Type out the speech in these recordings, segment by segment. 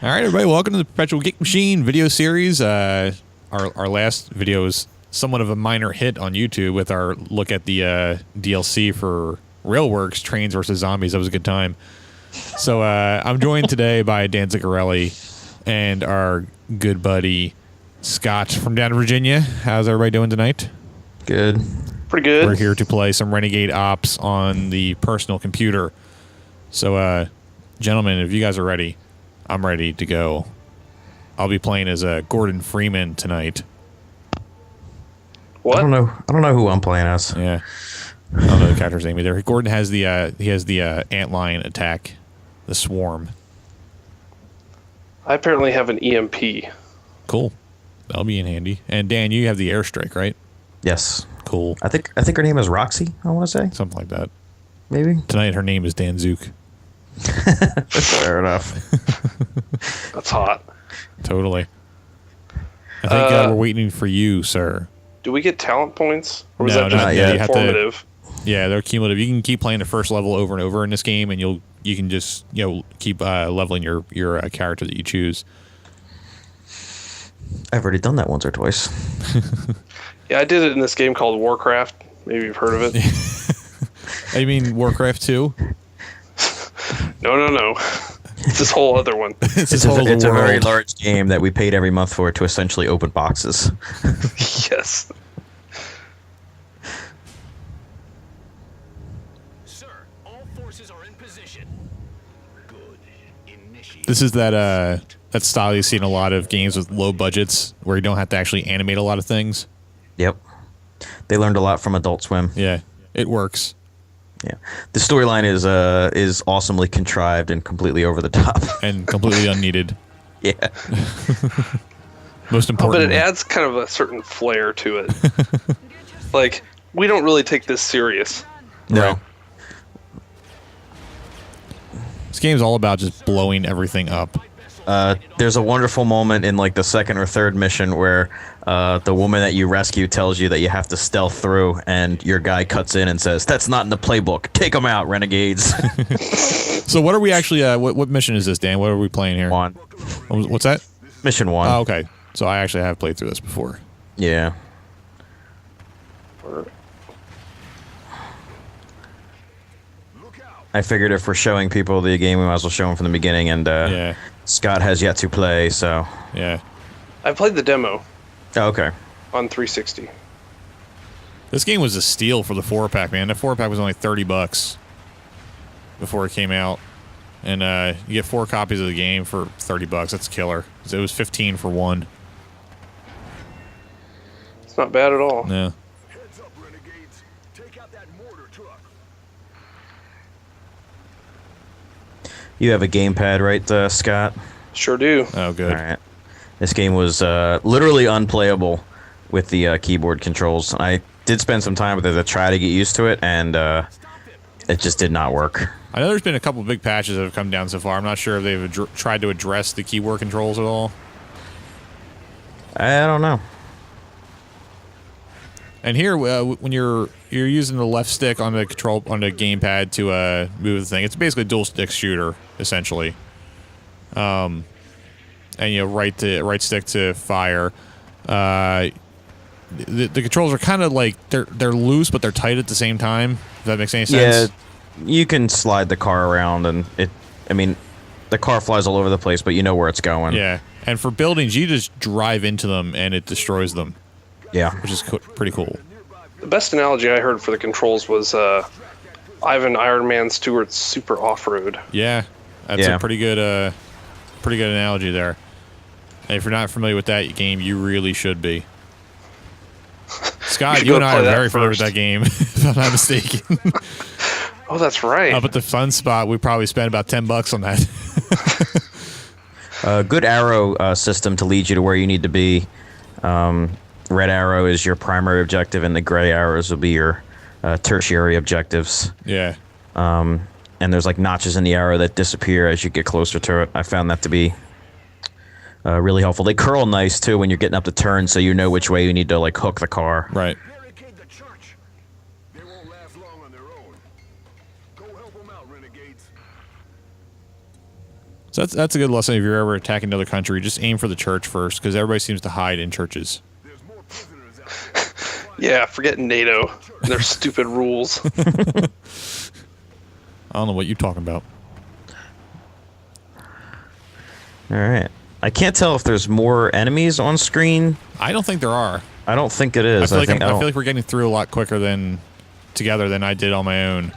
All right, everybody, welcome to the Perpetual Geek Machine video series. Our last video is somewhat of a minor hit on YouTube with our look at the DLC for Railworks, Trains vs. Zombies. That was a good time. So I'm joined today by Dan Ziccarelli and our good buddy Scott from down in Virginia. How's everybody doing tonight? Good. Pretty good. We're here to play some Renegade Ops on the personal computer. So, gentlemen, if you guys are ready, I'm ready to go. I'll be playing as Gordon Freeman tonight. What? I don't know who I'm playing as. Yeah, I don't know the character's name either. Gordon has the antlion attack, the swarm. I apparently have an EMP. Cool, that'll be in handy. And Dan, you have the airstrike, right? Yes. Cool. I think her name is Roxy. I want to say Something like that. maybe. Tonight, her name is Dan Zook. Fair enough. That's hot. Totally. I think we're waiting for you, sir. Do we get talent points? Or was No, that just not yet. You have to- informative? Yeah, they're cumulative. You can keep playing the first level over and over in this game, and you can just keep leveling your character that you choose. I've already done that once or twice. Yeah, I did it in this game called Warcraft. Maybe you've heard of it. I mean, Warcraft 2. No. It's this whole other one. It's It's a very large game that we paid every month for to essentially open boxes. Yes. Sir, all forces are in position. Good. Initiate. This is that style you see in a lot of games with low budgets where you don't have to actually animate a lot of things. Yep. They learned a lot from Adult Swim. Yeah, it works. Yeah. The storyline is awesomely contrived and completely over the top. And completely unneeded. Yeah. Most But important. it adds kind of a certain flair to it. Like, we don't really take this serious. No. Right. This game's all about just blowing everything up. There's a wonderful moment in like the second or third mission where the woman that you rescue tells you that you have to stealth through, and your guy cuts in and says, "That's not in the playbook. Take them out, renegades." So what are we actually? What mission is this, Dan? What are we playing here? One. What's that? Mission 1. Oh, okay. So I actually have played through this before. Yeah. I figured if we're showing people the game, we might as well show them from the beginning, and Yeah. Scott has yet to play, so... Yeah. I played the demo Oh, okay. on 360. This game was a steal for the 4-pack, man. The 4-pack was only $30 before it came out. And you get 4 copies of the game for $30. That's killer. It was 15 for one. It's not bad at all. Yeah. Heads up, renegades. Take out that mortar truck. You have a gamepad, right, Scott? Sure do. Oh, good. All right. This game was literally unplayable with the keyboard controls. I did spend some time with it to try to get used to it, and it just did not work. I know there's been a couple big patches that have come down so far. I'm not sure if they've tried to address the keyboard controls at all. I don't know. And here, when you're using the left stick on the gamepad to move the thing, it's basically a dual stick shooter essentially. And right stick to fire. The controls are kind of like they're loose, but they're tight at the same time. If that makes any sense. Yeah, you can slide the car around, and the car flies all over the place, but you know where it's going. Yeah. And for buildings, you just drive into them and it destroys them, Yeah. which is pretty cool. The best analogy I heard for the controls was Ivan Iron Man Stewart's Super Off-Road. Yeah, that's Yeah. a pretty good analogy there. And if you're not familiar with that game, you really should be. Scott, should you go and I play are that very familiar with first. that game, if I'm not mistaken. Oh, that's right. Up at the fun spot, we probably spent about $10 on that. Good arrow system to lead you to where you need to be. Red arrow is your primary objective, and the gray arrows will be your tertiary objectives. Yeah. And there's like notches in the arrow that disappear as you get closer to it. I found that to be really helpful. They curl nice too when you're getting up the turn, so you know which way you need to like hook the car. Right. Barricade the church. They won't last long on their own. Go help them out, renegades. So that's a good lesson if you're ever attacking another country. Just aim for the church first, because everybody seems to hide in churches. Yeah, forget NATO. Their stupid rules. I don't know what you're talking about. All right. I can't tell if there's more enemies on screen. I don't think there are. I don't think it is. I feel like we're getting through a lot quicker together than I did on my own.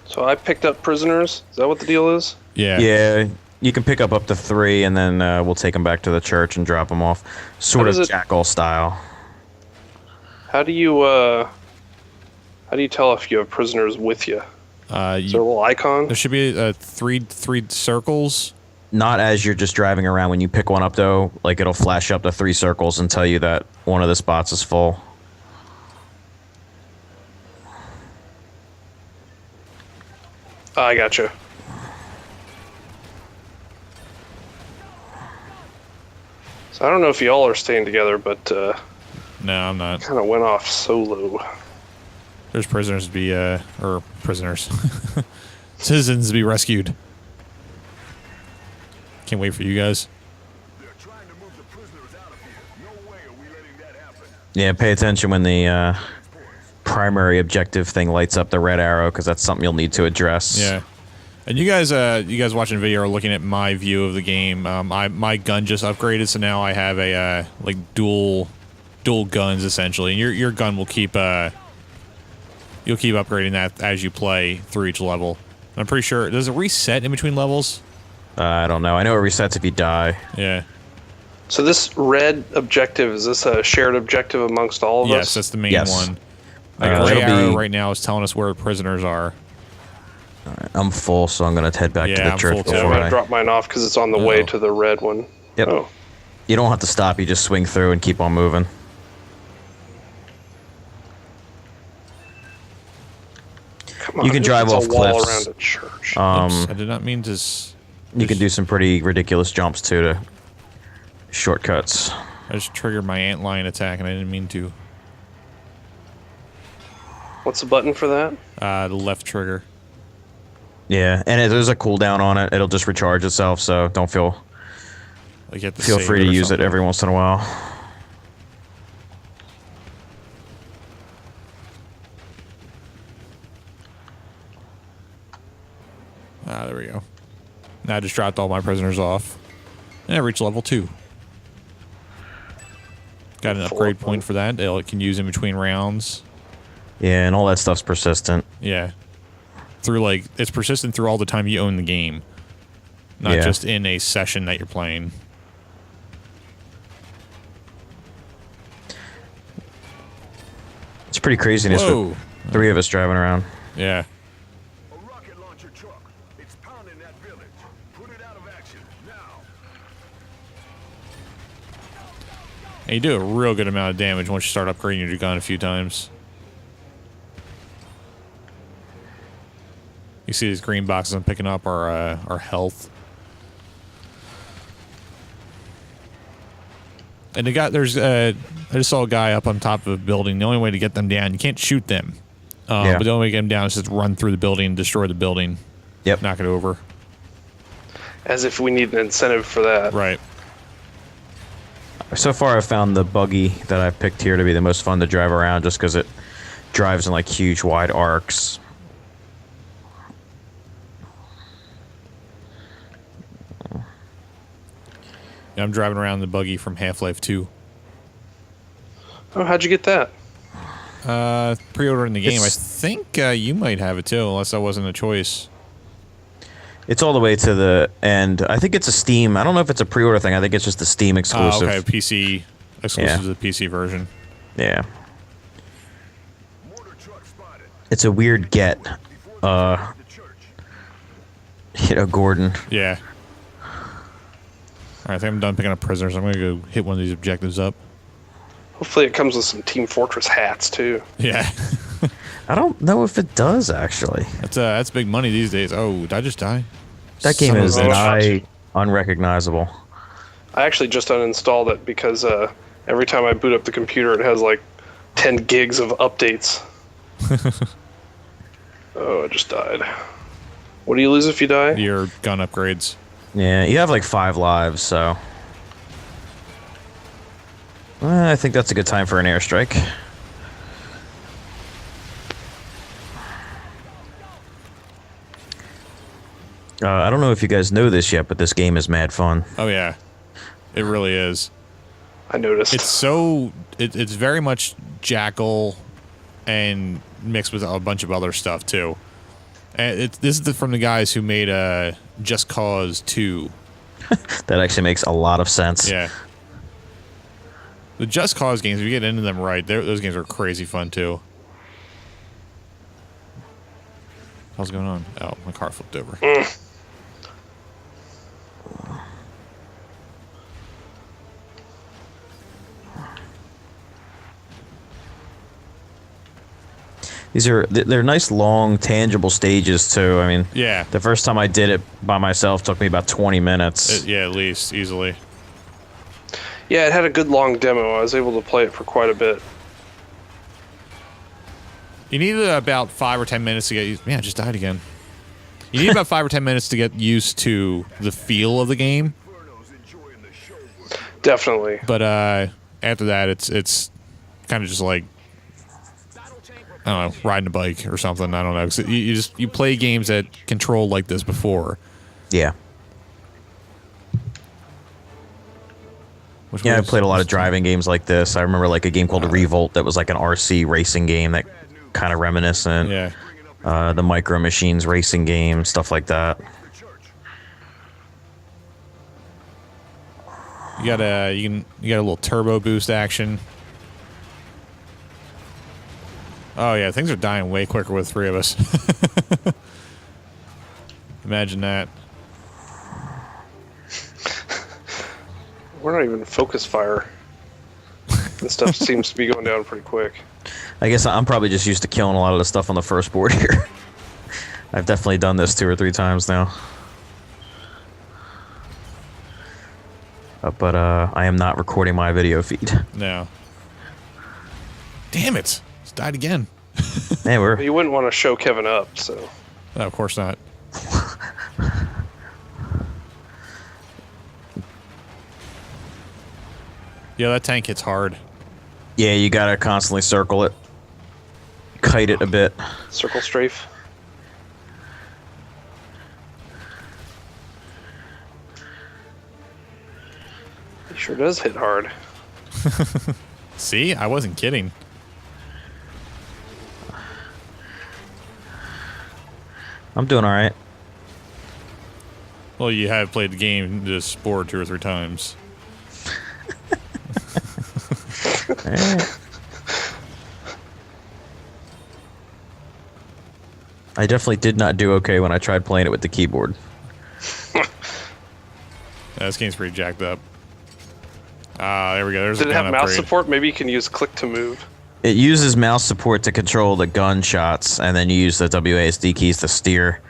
So I picked up prisoners. Is that what the deal is? Yeah. Yeah, you can pick up to 3, and then we'll take them back to the church and drop them off. Sort of jackal style. How do you tell if you have prisoners with you? Is there a little icon? There should be three circles. Not as you're just driving around. When you pick one up, though, like it'll flash up to 3 circles and tell you that one of the spots is full. I gotcha. So I don't know if y'all are staying together, but No, I'm not. kind of went off solo. There's prisoners to be, or prisoners. Citizens to be rescued. Can't wait for you guys. They're trying to move the prisoners out of here. No way are we letting that happen. Yeah, pay attention when the primary objective thing lights up the red arrow, because that's something you'll need to address. Yeah. And you guys watching video are looking at my view of the game. My gun just upgraded, so now I have a like dual guns essentially, and your gun will keep you'll keep upgrading that as you play through each level. I'm pretty sure, does it reset in between levels? I don't know. I know it resets if you die. Yeah. So this red objective, is this a shared objective amongst all of us? Yes, that's the main Yes. one. Like a gray it'll arrow be- right now is telling us where the prisoners are. I'm full, so I'm going to head back to Yeah, the I'm church full too. Yeah, I'm before gonna I... drop mine off because it's on the way Oh. to the red one. Yep. Oh. You don't have to stop. You just swing through and keep on moving. Come on, You can who drive puts off a wall cliffs. around a church. Oops, I did not mean to. You can do some pretty ridiculous jumps, too, to shortcuts. I just triggered my antlion attack, and I didn't mean to. What's the button for that? The left trigger. Yeah, and there's a cooldown on it. It'll just recharge itself, so don't feel Like you have to feel save free to or use it something. every once in a while. Ah, there we go. Now I just dropped all my prisoners off. And I reached level 2. Got an Full upgrade up, point for that. It can use in between rounds. Yeah, and all that stuff's persistent. Yeah. It's persistent through all the time you own the game. Not Yeah. just in a session that you're playing. It's pretty craziness Whoa. with 3 of us driving around. Yeah. A rocket launcher truck. It's pounding that village. Put it out of action now. And you do a real good amount of damage once you start upgrading your gun a few times. You see these green boxes I'm picking up are health. And I just saw a guy up on top of a building. The only way to get them down, you can't shoot them. Yeah. But the only way to get them down is just run through the building and destroy the building. Yep. Knock it over. As if we need an incentive for that. Right. So far, I've found the buggy that I've picked here to be the most fun to drive around, just because it drives in like huge wide arcs. Yeah, I'm driving around the buggy from Half-Life 2. Oh, how'd you get that? Pre-ordering the game. It's- I think you might have it too, unless that wasn't a choice. It's all the way to the end. I think it's a Steam. I don't know if it's a pre-order thing. I think it's just a Steam exclusive. Okay, PC exclusive Yeah. to the PC version. Yeah. Mortar truck spotted. It's a weird get. The church. Gordon. Yeah. Alright, I think I'm done picking up prisoners. I'm gonna go hit one of these objectives up. Hopefully it comes with some Team Fortress hats, too. Yeah. I don't know if it does, actually. That's big money these days. Oh, did I just die? That game Son of is a bitch. nigh unrecognizable. I actually just uninstalled it because every time I boot up the computer, it has like 10 gigs of updates. Oh, I just died. What do you lose if you die? Your gun upgrades. Yeah, you have like 5 lives, so I think that's a good time for an airstrike. I don't know if you guys know this yet, but this game is mad fun. Oh yeah, it really is. I noticed. It's so it's very much Jackal, and mixed with a bunch of other stuff too. And this is from the guys who made Just Cause 2. That actually makes a lot of sense. Yeah. The Just Cause games, if you get into them right, those games are crazy fun too. What's going on? Oh, my car flipped over. They're nice, long, tangible stages too. I mean, Yeah. the first time I did it by myself took me about 20 minutes. Yeah, at least, easily. Yeah, it had a good long demo. I was able to play it for quite a bit. You needed about 5 or 10 minutes to get used. Man, I just died again. You need about 5 or 10 minutes to get used to the feel of the game. Definitely. But after that, it's kind of just like, I don't know, riding a bike or something. I don't know. 'Cause you play games that control like this before. Yeah. Yeah, I played a lot of driving games like this. I remember like a game called Revolt that was like an RC racing game that kind of reminiscent. Yeah. The Micro Machines racing game, stuff like that. You got a little turbo boost action. Oh yeah, things are dying way quicker with 3 of us. Imagine that. We're not even focus fire. This stuff seems to be going down pretty quick. I guess I'm probably just used to killing a lot of the stuff on the first board here. I've definitely done this 2 or 3 times now. But I am not recording my video feed. No. Damn it! Just died again. Hey, we're You wouldn't want to show Kevin up, so. No, of course not. Yeah, that tank hits hard. yeah, you gotta constantly circle it, kite it a bit. Circle strafe. He sure does hit hard. See, I wasn't kidding. I'm doing all right. Well, you have played the game this board 2 or 3 times. I definitely did not do okay when I tried playing it with the keyboard. Yeah, this game's pretty jacked up. Ah, there we go. There's Did a it gun have mouse upgrade. support? Maybe you can use click to move. It uses mouse support to control the gunshots, and then you use the WASD keys to steer.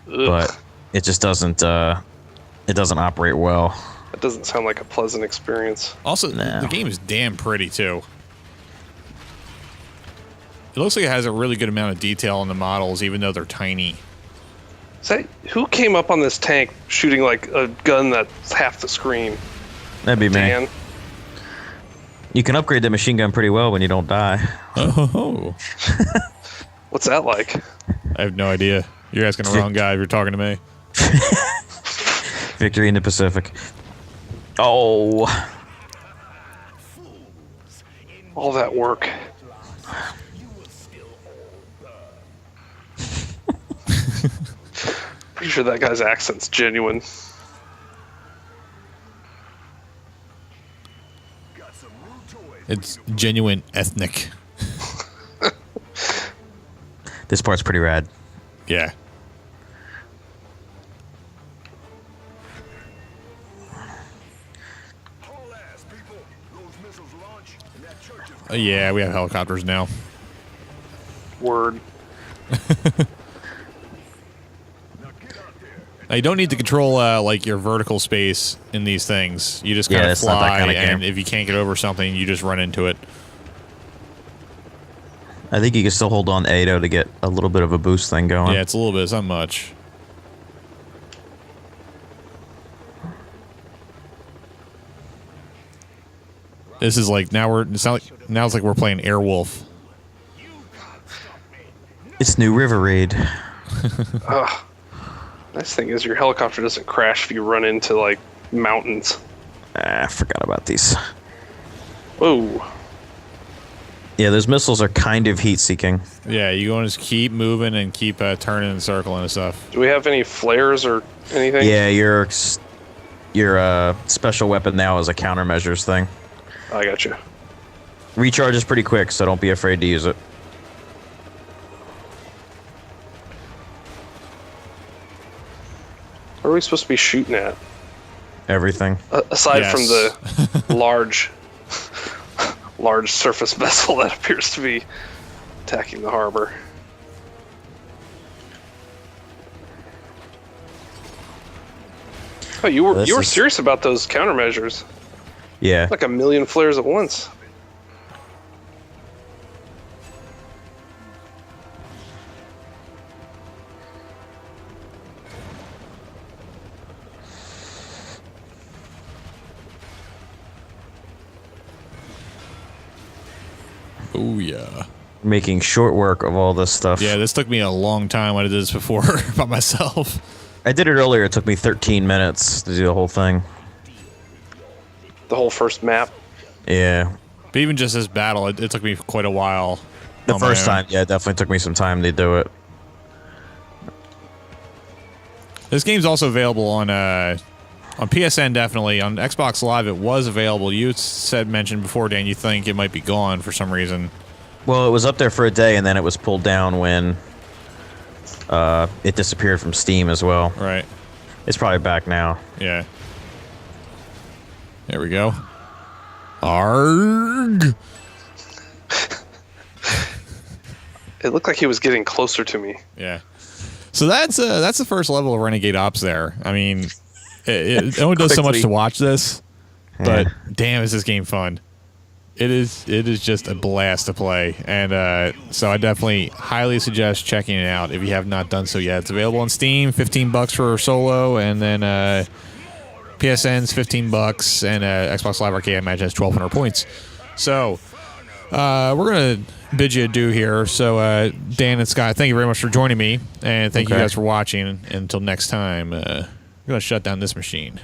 Ugh, But it just doesn't. It doesn't operate well. that doesn't sound like a pleasant experience. Also, No. the game is damn pretty too. It looks like it has a really good amount of detail on the models, even though they're tiny. Say, who came up on this tank shooting like a gun that's half the screen? That'd be me. Dan? You can upgrade the machine gun pretty well when you don't die. Oh, What's that like? I have no idea. You're asking the wrong guy if you're talking to me. Victory in the Pacific. Oh, All that work. Pretty sure that guy's accent's genuine. It's genuine ethnic. this part's pretty rad. Yeah. Haul ass, people. Those missiles launch, and that church is Yeah, we have helicopters now. Word. now get out there. Now, you don't need to control like your vertical space in these things. You just Yeah, kind of it's not that fly, kinda and game. if you can't get over something, you just run into it. I think you can still hold on A though to get a little bit of a boost thing going. Yeah, it's a little bit. It's not much. This is like now it's like we're playing Airwolf. It's new River Raid. Ugh. Nice thing is your helicopter doesn't crash if you run into like mountains. I forgot about these. Whoa. Yeah, those missiles are kind of heat-seeking. Yeah, you want to just keep moving and keep turning and circling and stuff. Do we have any flares or anything? Yeah, your special weapon now is a countermeasures thing. I got you. Recharge is pretty quick, so don't be afraid to use it. What are we supposed to be shooting at? Everything. Aside Yes. from the large surface vessel that appears to be attacking the harbor. Oh, you were serious about those countermeasures. Yeah. Like a million flares at once. Oh yeah. Making short work of all this stuff. Yeah, this took me a long time when I did this before by myself. I did it earlier. It took me 13 minutes to do the whole thing. The whole first map. Yeah. But even just this battle, it took me quite a while. The on my first own. time, yeah, it definitely took me some time to do it. This game's also available on PSN, definitely. On Xbox Live, it was available. You mentioned before, Dan, you think it might be gone for some reason. Well, it was up there for a day, and then it was pulled down when it disappeared from Steam as well. Right. It's probably back now. Yeah. There we go. Arg! It looked like he was getting closer to me. Yeah. So that's the first level of Renegade Ops there. I mean, it only does so much Quickly. to watch this, but Yeah. damn, is this game fun. It is just a blast to play, and so I definitely highly suggest checking it out if you have not done so yet. It's available on Steam, $15 for solo, and then PSN's $15, and Xbox Live Arcade I imagine has 1,200 points. So we're gonna bid you adieu here. So Dan and Scott, thank you very much for joining me, and thank you Okay. guys for watching. Until next time, we're gonna shut down this machine.